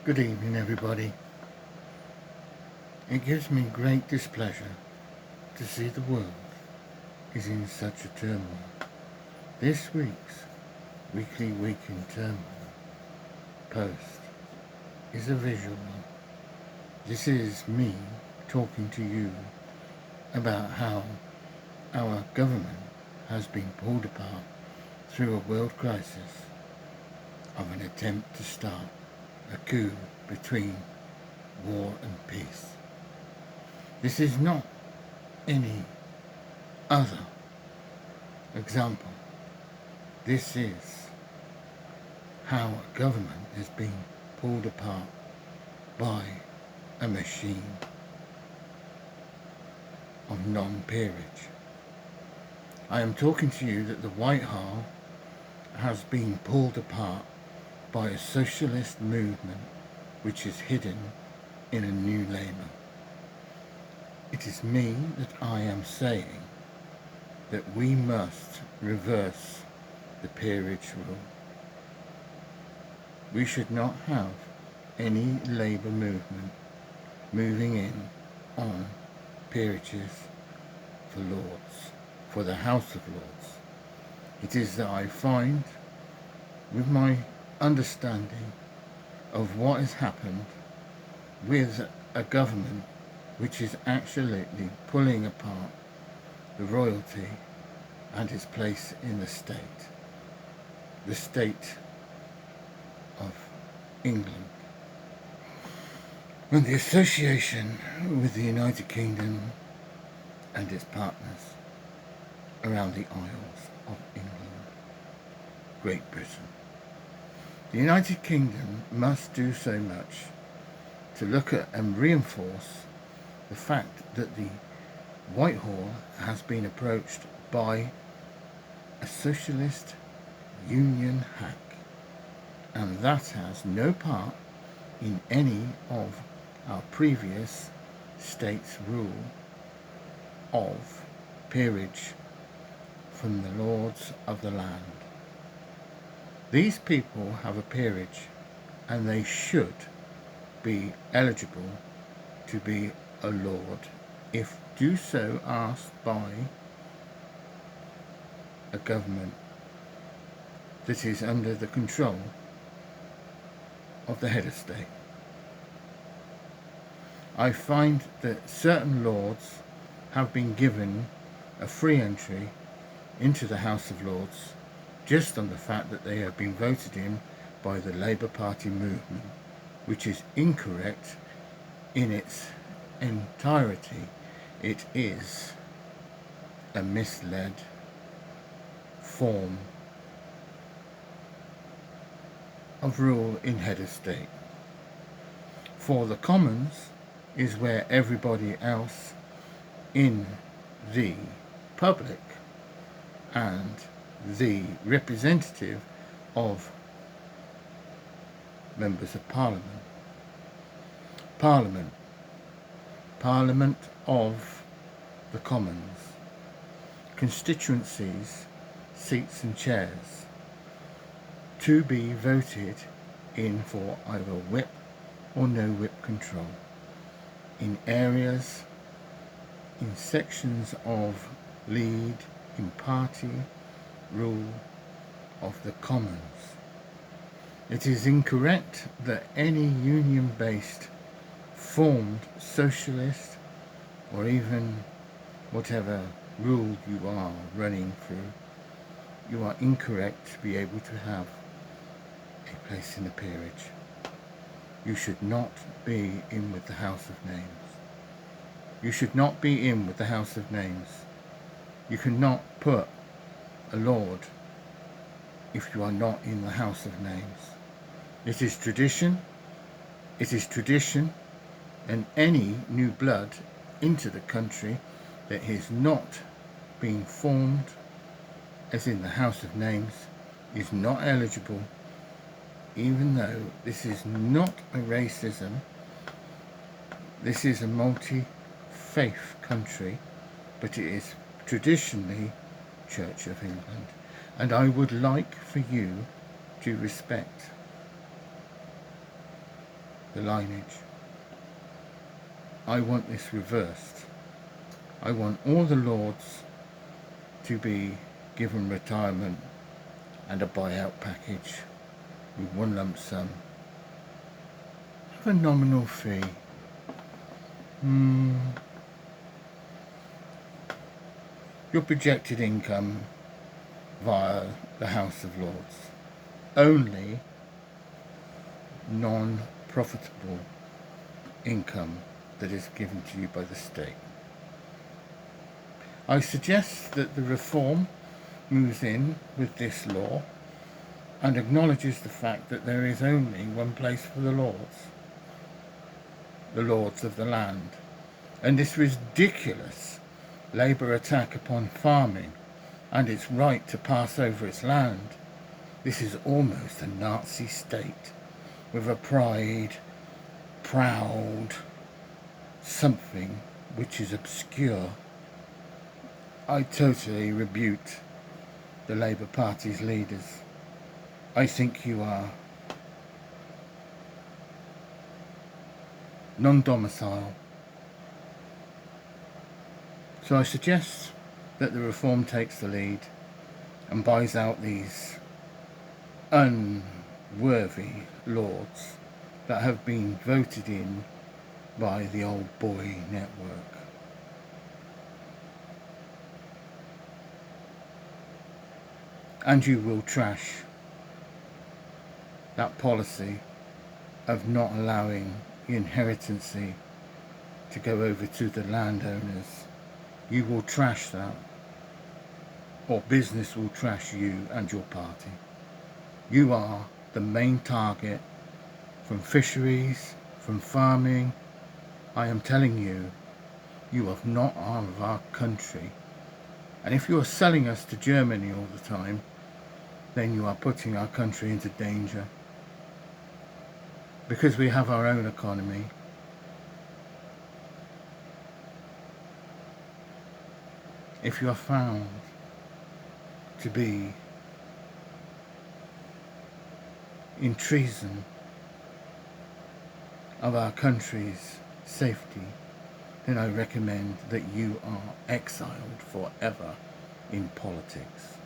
Good evening, everybody. It gives me great displeasure to see the world is in such a turmoil. This week's weekly Week in Turmoil post is a visual one. This is me talking to you about how our government has been pulled apart through a world crisis of an attempt to start a coup between war and peace. This is not any other example. This is how a government is being pulled apart by a machine of non-peerage. I am talking to you that the Whitehall has been pulled apart by a socialist movement which is hidden in a new Labour. It is me that I am saying that we must reverse the peerage rule. We should not have any Labour movement moving in on peerages for Lords, for the House of Lords. It is that I find, with my understanding of what has happened with a government which is actually pulling apart the royalty and its place in the state of England, and the association with the United Kingdom and its partners around the Isles of England, Great Britain. The United Kingdom must do so much to look at and reinforce the fact that the Whitehall has been approached by a socialist union hack, and that has no part in any of our previous states' rule of peerage from the lords of the land. These people have a peerage, and they should be eligible to be a lord if do so asked by a government that is under the control of the head of state. I find that certain lords have been given a free entry into the House of Lords just on the fact that they have been voted in by the Labour Party movement, which is incorrect in its entirety. It is a misled form of rule in head of state. For the Commons is where everybody else in the public and the representative of members of Parliament of the Commons, constituencies, seats and chairs, to be voted in for either whip or no whip control in areas, in sections of lead, in party rule of the Commons. It is incorrect that any union-based formed socialist or even whatever rule you are running through, you are incorrect to be able to have a place in the peerage. You should not be in with the House of Names. You should not be in with the House of Names. You cannot put a lord if you are not in the House of Names. It is tradition, and any new blood into the country that is not being formed as in the House of Names is not eligible, even though this is not a racism. This is a multi-faith country, but it is traditionally Church of England, and I would like for you to respect the lineage. I want this reversed. I want all the lords to be given retirement and a buyout package with one lump sum of a nominal fee. Your projected income via the House of Lords. Only non-profitable income that is given to you by the state. I suggest that the reform moves in with this law and acknowledges the fact that there is only one place for the lords of the land. And this ridiculous Labour attack upon farming and its right to pass over its land, this is almost a Nazi state with a proud something which is obscure. I totally rebuke the Labour Party's leaders. I think you are non-domicile. So I suggest that the reform takes the lead and buys out these unworthy lords that have been voted in by the old boy network. And you will trash that policy of not allowing the inheritancy to go over to the landowners. You will trash that, or business will trash you and your party. You are the main target from fisheries, from farming. I am telling you, you are not of our country. And if you are selling us to Germany all the time, then you are putting our country into danger. Because we have our own economy. If you are found to be in treason of our country's safety, then I recommend that you are exiled forever in politics.